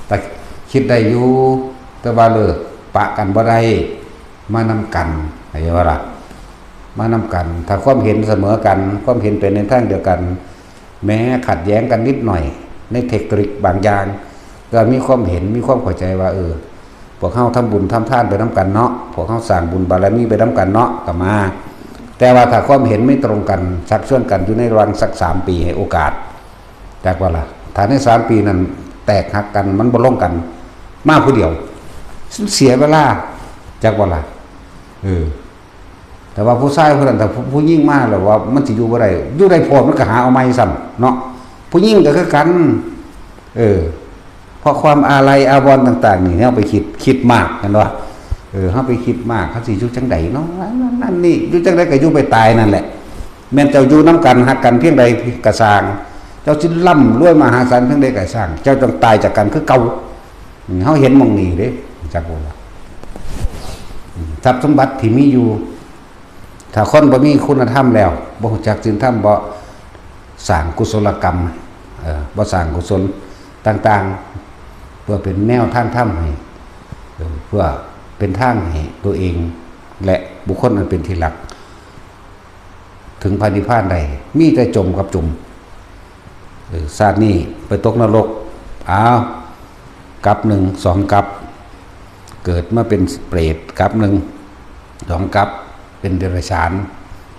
แต่คิดได้อยู่แต่ว่าเลิกปะกันบ่ได้มานำกันอะไรวะล่ะมานำกันถ้าความเห็นเสมอกันความเห็นเป็นในทางเดียวกันแม้ขัดแย้งกันนิดหน่อยในเทคนิคบางอย่างก็มีความเห็นมีความเข้าใจว่าพวกเขาทำบุญทำทานไปน้ำกันเนาะพวกเขาสร้างบุญบารมีไปน้ำกันเนาะก็มาแต่ว่าถ้าความเห็นไม่ตรงกันชักชวนกันอยู่ในระหว่างสัก3 ปีให้โอกาสจากว่าล่ะถ้าใน3 ปีนั้นแตกหักกันมันบ่ลงกันมาผู้เดียวเสียเวลาจากว่าล่ะแต่ว่าผู้ชายคนนั้นแต่ผู้ยิ่งมากแล้วว่ามันสิอยู่บ่ได้อยู่ได้พอมันก็หาเอาไม้ซ้ำเนาะผู้ยิ่งก็คือกันเพราะความอาลัยอาวรณ์ต่างๆนี่เฮาไปคิดมากกันว่าเฮาไปคิดมากเขาสิอยู่จังไดเนาะนั่นนี่อยู่จังไดก็อยู่ไปตายนั่นแหละแม่นเจ้าอยู่นำกันฮักกันเพียงใดก็สร้างเจ้าสิร่ำรวยมหาศาลเพียงใดก็สร้างเจ้าต้องตายจากกันคือเก่าเฮาเห็นหม่องนี้เด้จักว่าทรัพย์สมบัติที่มีอยู่ถ้าคนบ่มีคุณธรรมแล้วบ่รู้จักศีลธรรมบ่สร้างกุศลกรรมบ่สร้างกุศลต่างๆเพื่อเป็นแนวทางธรรมให้เพื่อเป็นทางให้ตัวเองและบุคคลอันเป็นที่รักถึงพระนิพพานได้มีแต่จมกับจุ่มชาตินี้ไปตกนรกกับ1 2กับเกิดมาเป็นเปรตกับ1 2กับเป็นเดรัจฉาน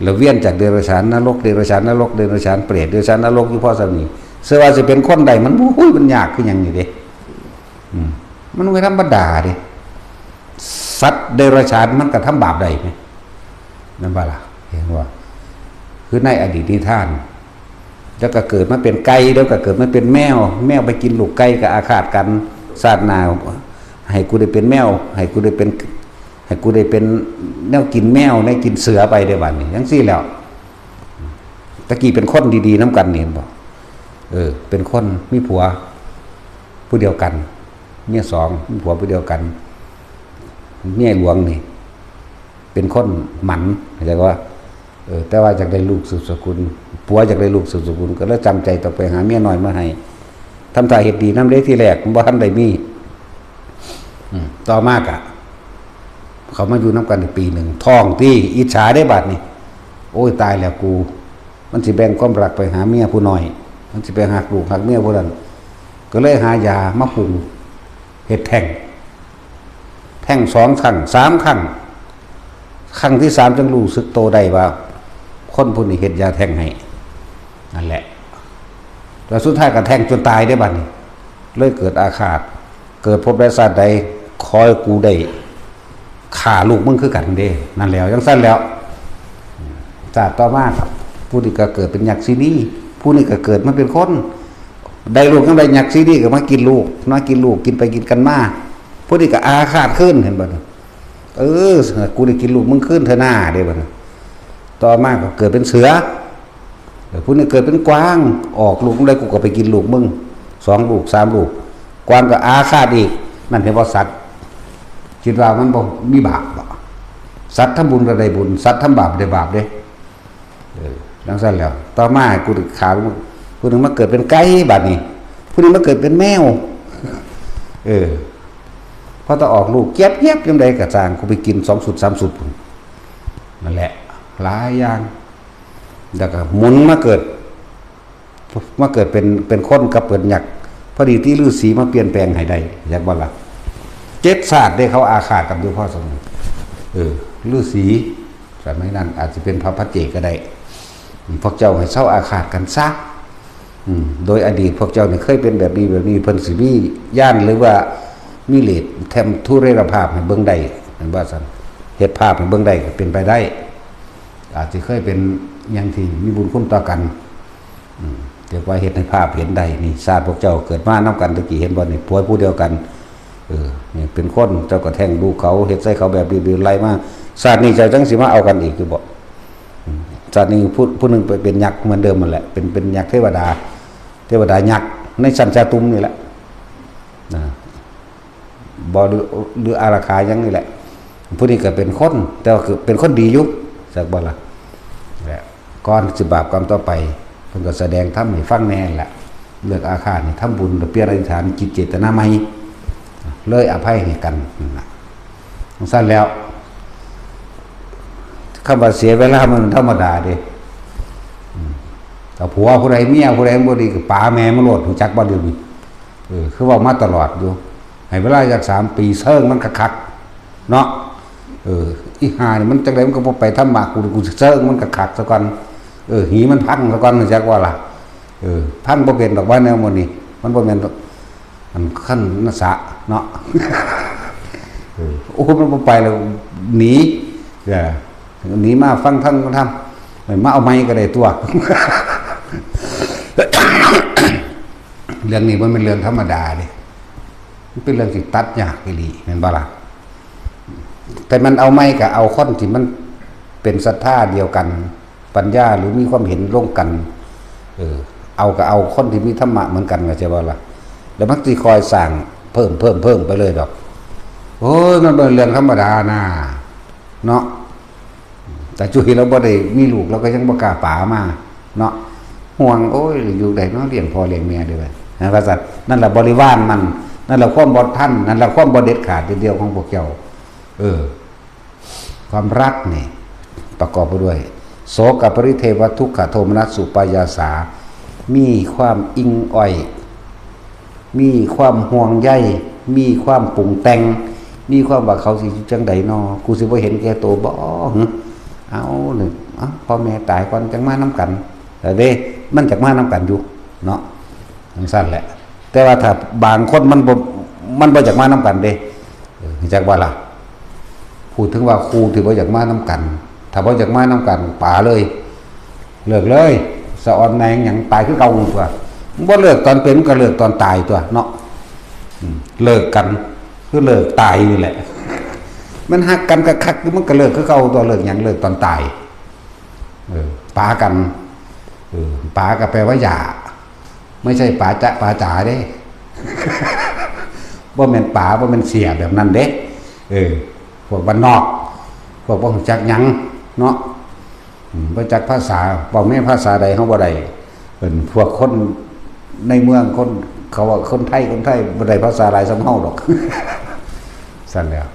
แล้วเวียนจากเดรัจฉานนรกเดรัจฉานนรกเดรัจฉานเปรตเดรัจฉานนรกอยู่พ่อสามีเสื้อว่าจะเป็นคนใดมันมันยากขึ้นอย่างนี้เด้มันไม่ธรรมดาเด้สัตว์เดรัจฉานมันกระทำบาปใดไหมนั่นบ่ล่ะเห็นว่าคือในอดีตนิทานแล้วก็เกิดมาเป็นไก่แล้วก็เกิดมาเป็นแมวไปกินลูกไก่กับอาฆาตกันศาสนาให้กูได้เป็นแมวให้กูได้เป็นแนวกินแมวในกินเสือไปได้บัดนี้จังซี่แล้วตะกี้เป็นคนดีๆน้ำกันนี่บ่เป็นคนมีผัวผู้เดียวกันเมีย2มีผัวผู้เดียวกันเมียหลวงนี่เป็นคนหมันเข้าใจว่าแต่ว่าอยากได้ลูกสืบสกุลผัวอยากได้ลูกสืบสกุลก็เลยจำใจต้องไปหาเมียน้อยมาให้ทำท่าเฮ็ดดีน้ำเล็กที่แรกบ่ทันได้มีต่อมากเขามาอยู่น้ำกันอีกปีหนึ่งท้องที่อิจฉาได้บัดนี่โอ้ยตายแล้วกูมันสิแบ่งความรักไปหาเมียผู้น้อยมันสิไปหักลูกหักเมียผู้นั้นก็เลยหายามาปรุงเฮ็ดแท่ง2 ครั้ง3 ครั้งครั้งที่3จังรู้สึกโตได้ว่าคนผู้นี้เฮ็ดยาแท่งให้นั่นแหละแล้วสุดท้ายก็แท่งจนตายได้บัดนี้เลยเกิดอาฆาตเกิดพบได้ชาติใดคอยกูได้ฆ่าลูกมึงคือกันเด้นั่นแล้วจังซั่นแล้วจากต่อมาครับผู้นี้ก็เกิดเป็นยักษ์ซีนีผู้นี้ก็เกิดมาเป็นคนได้ลูกจังได๋ยักษ์ซีนีก็มากินลูกกินไปกินกันมาผู้นี้ก็อาฆาตขึ้นเห็นบ่กูได้กินลูกมึงขึ้นเถอะหน้าเด้บ่ต่อมาก็เกิดเป็นเสือผู้นี้เกิดเป็นกวางออกลูกได้กูก็ไปกินลูกมึง2 ลูก 3 ลูกกวางก็อาฆาตอีกนั่นเห็นบ่สัตว์คิดว่ามันบ่มีบาปบ่สัตว์ทำบุญก็ได้บุญสัตว์ทำบาปได้บาปเด้ดังนั้นแล้วต่อมากูขาผู้นึงมาเกิดเป็นไก่บัดนี้ผู้นึงมาเกิดเป็นแมวพอต้องออกลูกเก็บจังได๋ก็สร้างกูไปกิน2 สุด 3 สุดนั่นแหละหลายอย่างแล้วก็หมุนมาเกิดเป็นคนกับเปิดยักษ์พอดีที่ฤาษีมาเปลี่ยนแปลงให้ได้อยากบ่ล่ะ7 ศาสตร์ได้เขาอาฆาตกับอยู่พ่อสมฤาษีสมัยนั้นอาจจะเป็นพระพัจเจกก็ได้พวกเจ้าให้เศร้าอาฆาตกันซะโดยอดีตพวกเจ้าเนี่ยเคยเป็นแบบนี้เพิ่นสิมีย่านหรือว่ามีเลสแถมทุเรศภาพให้เบิ่งได้เห็นบ่ซั่นเฮ็ดภาพให้เบิ่งได้ก็เป็นไปได้อาจจะเคยเป็นอย่างที่มีบุญคุณต่อกันเรียกว่าเฮ็ดให้ภาพเห็นได้นี่ชาติพวกเจ้าเกิดมานํกันตะกี้เห็นบ่นี่ผัวผู้เดียวกันนี่เป็นคนเจ้าก็แท่งลูกเขาเฮ็ดใส่เขาแบบดีๆไล่มาชาตินี้เจ้าจังสิมาเอากันอีกคือบ่ชาตินี้ผู้นึงไปเป็นยักษ์เหมือนเดิมนั่นแหละเป็นยักษ์เทวดายักษ์ในชั้นจาตุมนี่แหละบ่หรืออาราคายังนี่แหละผู้นี้ก็เป็นคนแต่ว่าคือเป็นคนดีอยู่จักบ่ล่ะก่อนสิบาปกรรมต่อไปเพิ่นก็แสดงธรรมให้ฟังแน่แหละเลิกอาฆาตนี่ทำบุญเปลี่ยนอธิษฐานจิตเจตนาใหม่ เลยอภัยให้กันนะสั้นแล้วคำว่าเสียเวลามันธรรมดาเด้แต่ผัวผู้ใดเมียผู้ใดบ่ดีก็ป๋าแม่มันโลดหูจักบ่เดียวนี้คือว่ามาตลอดอยู่ให้เวลาจาก3 ปีเซิงมันคักๆเนาะอีห่านี่มันจังไดมันก็บ่ไปทำบากกูเซิงมันคักๆซะก่อนหีมันพังซะก่อนจักว่าล่ะพังบ่เป็นดอกว่าแนวหมดนี่มันบ่แม่นมันขั้นนัสะเนาะโอ้มันบ่ไปแล้วหนีหนีมาฟังทั้งทำมาเอาไม้ก็ได้ตัว เรื่องนี้มันเป็นเรื่องธรรมดาเลยมันเป็นเรื่องที่ตัดยากอีหลีเห็นบ่ล่ะแต่มันเอาไม้กับเอาคนที่มันเป็นศรัทธาเดียวกันปัญญาหรือมีความเห็นร่วมกันเอากับเอาคนที่มีธรรมะเหมือนกันก็จะบ่ล่ะแล้วมักสิคอยสั่งเพิ่มไปเลยดอกโอ้ยมันเป็นเรื่องธรรมดานะเนาะแต่จุยเราบ่ได้มีลูกเราก็ยังบ่กล้าป๋ามาเนาะห่วงโอ้ยอยู่ได้เนาะเลี้ยงพ่อเลี้ยงแม่ด้วยนะกษัตริย์นั่นแหละบริวารมันนั่นแหละความบ่ทันนั่นแหละความบ่เด็ดขาดเดียวของพวกเจ้าความรักนี่ประกอบไปด้วยโสกปริเทวทุกขโทมนัสสุปายาสามีความอิงอ่อยมีความห่วงใยมีความปรุงแต่งมีความว่าเขาสิจังใดนอกูสิบ่เห็นแก่ตัวบ่เอาหนึ่งพ่อแม่ตายก่อนจังมาน้ำกันแต่เด้มันจากมาน้ำกันอยู่เนาะสั้นแหละแต่ว่าถ้าบางคนมันบ่จากมาน้ำกันเด้จากว่าล่ะพูดถึงว่าครูที่บ่จากมาน้ำกันถ้าบ่จากมาน้ำกันป่าเลยเลิกเลยสะออนแนงอย่างตายคือเก่าตัวบ่เลิกตอนเป็นก็เลิกตอนตายตัวเนาะเลิกกันคือเลิกตายนี่แหละมันหักกันกะคักมันก็เลิกคือเก่าตัวเลิกอย่างเลิกตอนตายปากันปาก็แปลว่าหย่าไม่ใช่ปาจะปาจ๋าเด้ บ่แม่นปาบ่แม่นเสียแบบนั้นเด้พวกบ้านนอกพวกบ่รู้จักหยังเนาะบ่จักภาษาบ่แม่ภาษาใดเฮาบ่ได้เป็นพวกคนในเมืองคนเขาว่าคนไทยบ่ได้ภาษาหลายสำเฮาดอก สั่นแล้ว